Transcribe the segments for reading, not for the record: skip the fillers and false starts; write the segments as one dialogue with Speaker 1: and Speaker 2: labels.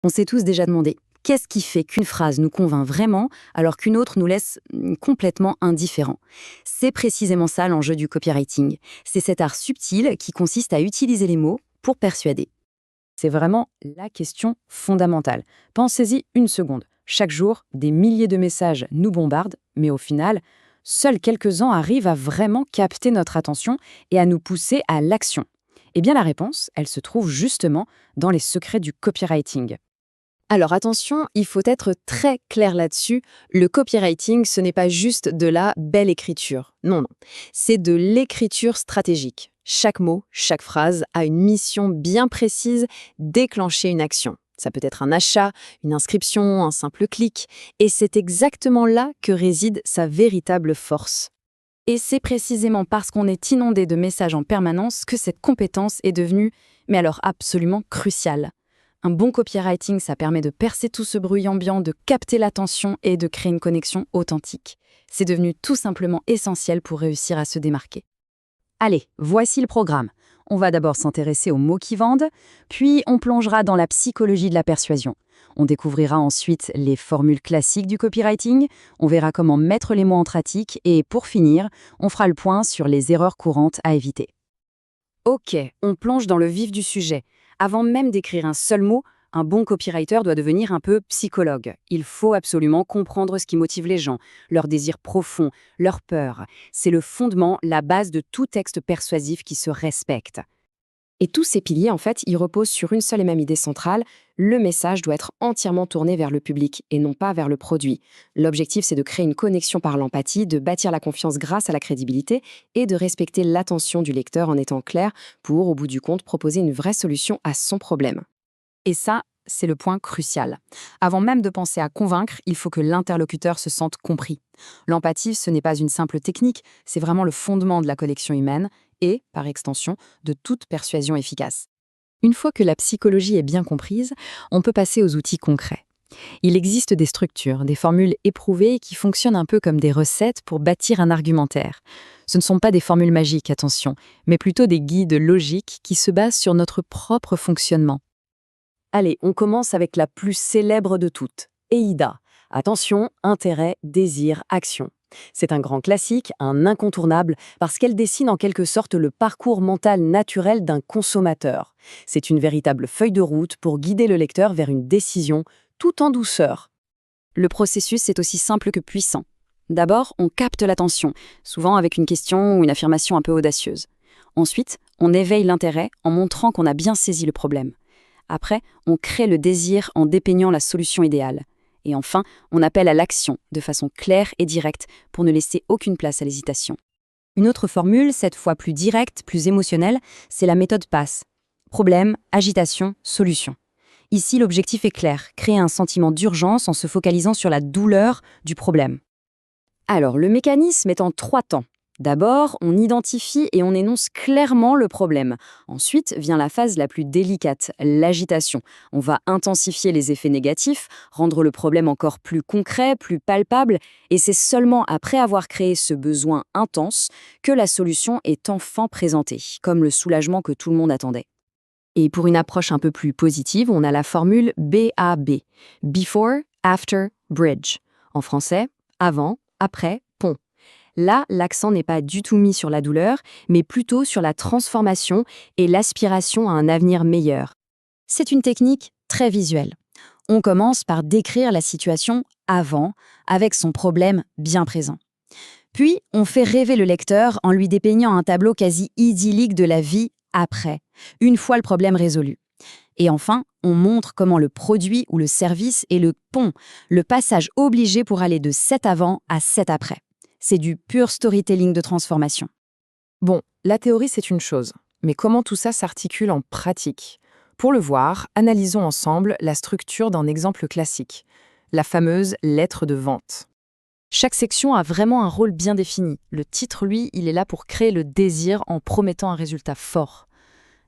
Speaker 1: On s'est tous déjà demandé, qu'est-ce qui fait qu'une phrase nous convainc vraiment alors qu'une autre nous laisse complètement indifférents? C'est précisément ça l'enjeu du copywriting. C'est cet art subtil qui consiste à utiliser les mots pour persuader. C'est vraiment la question fondamentale. Pensez-y une seconde. Chaque jour, des milliers de messages nous bombardent, mais au final, seuls quelques-uns arrivent à vraiment capter notre attention et à nous pousser à l'action. Eh bien la réponse, elle se trouve justement dans les secrets du copywriting.
Speaker 2: Alors attention, il faut être très clair là-dessus. Le copywriting, ce n'est pas juste de la belle écriture. Non, non. C'est de l'écriture stratégique. Chaque mot, chaque phrase a une mission bien précise, déclencher une action. Ça peut être un achat, une inscription, un simple clic. Et c'est exactement là que réside sa véritable force.
Speaker 1: Et c'est précisément parce qu'on est inondé de messages en permanence que cette compétence est devenue, mais alors absolument cruciale. Un bon copywriting, ça permet de percer tout ce bruit ambiant, de capter l'attention et de créer une connexion authentique. C'est devenu tout simplement essentiel pour réussir à se démarquer. Allez, voici le programme. On va d'abord s'intéresser aux mots qui vendent, puis on plongera dans la psychologie de la persuasion. On découvrira ensuite les formules classiques du copywriting, on verra comment mettre les mots en pratique et pour finir, on fera le point sur les erreurs courantes à éviter. Ok, on plonge dans le vif du sujet. Avant même d'écrire un seul mot, un bon copywriter doit devenir un peu psychologue. Il faut absolument comprendre ce qui motive les gens, leurs désirs profonds, leurs peurs. C'est le fondement, la base de tout texte persuasif qui se respecte. Et tous ces piliers, en fait, ils reposent sur une seule et même idée centrale. Le message doit être entièrement tourné vers le public et non pas vers le produit. L'objectif, c'est de créer une connexion par l'empathie, de bâtir la confiance grâce à la crédibilité et de respecter l'attention du lecteur en étant clair pour, au bout du compte, proposer une vraie solution à son problème. Et ça, c'est le point crucial. Avant même de penser à convaincre, il faut que l'interlocuteur se sente compris. L'empathie, ce n'est pas une simple technique, c'est vraiment le fondement de la connexion humaine et, par extension, de toute persuasion efficace. Une fois que la psychologie est bien comprise, on peut passer aux outils concrets. Il existe des structures, des formules éprouvées qui fonctionnent un peu comme des recettes pour bâtir un argumentaire. Ce ne sont pas des formules magiques, attention, mais plutôt des guides logiques qui se basent sur notre propre fonctionnement. Allez, on commence avec la plus célèbre de toutes, EIDA. Attention, intérêt, désir, action. C'est un grand classique, un incontournable, parce qu'elle dessine en quelque sorte le parcours mental naturel d'un consommateur. C'est une véritable feuille de route pour guider le lecteur vers une décision, tout en douceur. Le processus est aussi simple que puissant. D'abord, on capte l'attention, souvent avec une question ou une affirmation un peu audacieuse. Ensuite, on éveille l'intérêt en montrant qu'on a bien saisi le problème. Après, on crée le désir en dépeignant la solution idéale. Et enfin, on appelle à l'action, de façon claire et directe, pour ne laisser aucune place à l'hésitation. Une autre formule, cette fois plus directe, plus émotionnelle, c'est la méthode PASS. Problème, agitation, solution. Ici, l'objectif est clair, créer un sentiment d'urgence en se focalisant sur la douleur du problème. Alors, le mécanisme est en 3 temps. D'abord, on identifie et on énonce clairement le problème. Ensuite vient la phase la plus délicate, l'agitation. On va intensifier les effets négatifs, rendre le problème encore plus concret, plus palpable, et c'est seulement après avoir créé ce besoin intense que la solution est enfin présentée, comme le soulagement que tout le monde attendait. Et pour une approche un peu plus positive, on a la formule BAB, Before, After, Bridge. En français, avant, après, pont. Là, l'accent n'est pas du tout mis sur la douleur, mais plutôt sur la transformation et l'aspiration à un avenir meilleur. C'est une technique très visuelle. On commence par décrire la situation avant, avec son problème bien présent. Puis, on fait rêver le lecteur en lui dépeignant un tableau quasi idyllique de la vie après, une fois le problème résolu. Et enfin, on montre comment le produit ou le service est le pont, le passage obligé pour aller de 7 avant à 7 après. C'est du pur storytelling de transformation.
Speaker 3: Bon, la théorie c'est une chose, mais comment tout ça s'articule en pratique? Pour le voir, analysons ensemble la structure d'un exemple classique, la fameuse lettre de vente. Chaque section a vraiment un rôle bien défini. Le titre, lui, il est là pour créer le désir en promettant un résultat fort.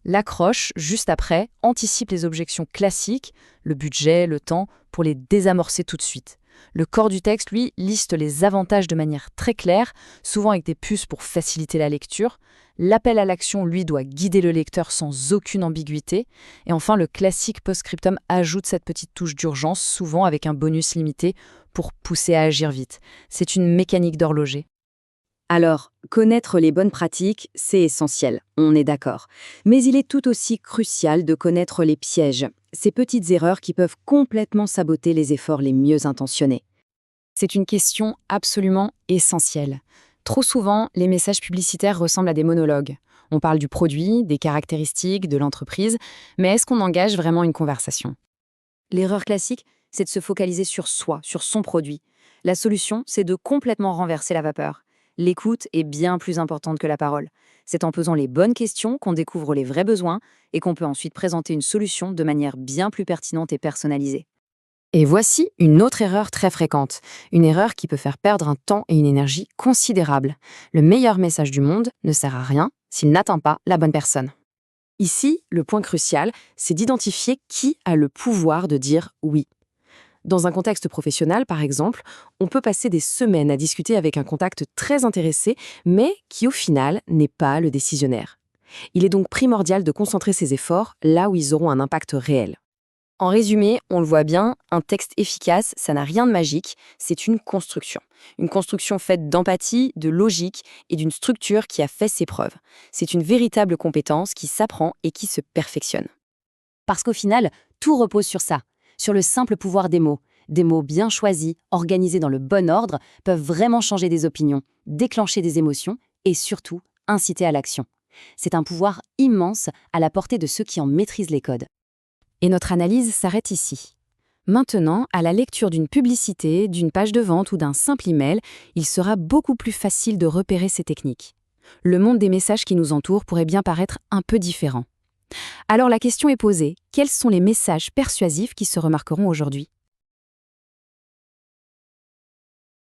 Speaker 3: L'accroche, juste après, anticipe les objections classiques, le budget, le temps, pour les désamorcer tout de suite.
Speaker 1: Le corps du texte, lui, liste les avantages de manière très claire, souvent avec des puces pour faciliter la lecture. L'appel à l'action, lui, doit guider le lecteur sans aucune ambiguïté. Et enfin, le classique post-scriptum ajoute cette petite touche d'urgence, souvent avec un bonus limité, pour pousser à agir vite. C'est une mécanique d'horloger.
Speaker 2: Alors, connaître les bonnes pratiques, c'est essentiel, on est d'accord. Mais il est tout aussi crucial de connaître les pièges, ces petites erreurs qui peuvent complètement saboter les efforts les mieux intentionnés.
Speaker 1: C'est une question absolument essentielle. Trop souvent, les messages publicitaires ressemblent à des monologues. On parle du produit, des caractéristiques, de l'entreprise, mais est-ce qu'on engage vraiment une conversation?
Speaker 2: L'erreur classique, c'est de se focaliser sur soi, sur son produit. La solution, c'est de complètement renverser la vapeur. L'écoute est bien plus importante que la parole. C'est en posant les bonnes questions qu'on découvre les vrais besoins et qu'on peut ensuite présenter une solution de manière bien plus pertinente et personnalisée.
Speaker 3: Et voici une autre erreur très fréquente, une erreur qui peut faire perdre un temps et une énergie considérables. Le meilleur message du monde ne sert à rien s'il n'atteint pas la bonne personne. Ici, le point crucial, c'est d'identifier qui a le pouvoir de dire oui. Dans un contexte professionnel, par exemple, on peut passer des semaines à discuter avec un contact très intéressé, mais qui au final n'est pas le décisionnaire. Il est donc primordial de concentrer ses efforts là où ils auront un impact réel. En résumé, on le voit bien, un texte efficace, ça n'a rien de magique, c'est une construction. Une construction faite d'empathie, de logique et d'une structure qui a fait ses preuves. C'est une véritable compétence qui s'apprend et qui se perfectionne.
Speaker 2: Parce qu'au final, tout repose sur ça, sur le simple pouvoir des mots. Des mots bien choisis, organisés dans le bon ordre, peuvent vraiment changer des opinions, déclencher des émotions et surtout inciter à l'action. C'est un pouvoir immense à la portée de ceux qui en maîtrisent les codes.
Speaker 1: Et notre analyse s'arrête ici. Maintenant, à la lecture d'une publicité, d'une page de vente ou d'un simple email, il sera beaucoup plus facile de repérer ces techniques. Le monde des messages qui nous entourent pourrait bien paraître un peu différent. Alors la question est posée, quels sont les messages persuasifs qui se remarqueront aujourd'hui ?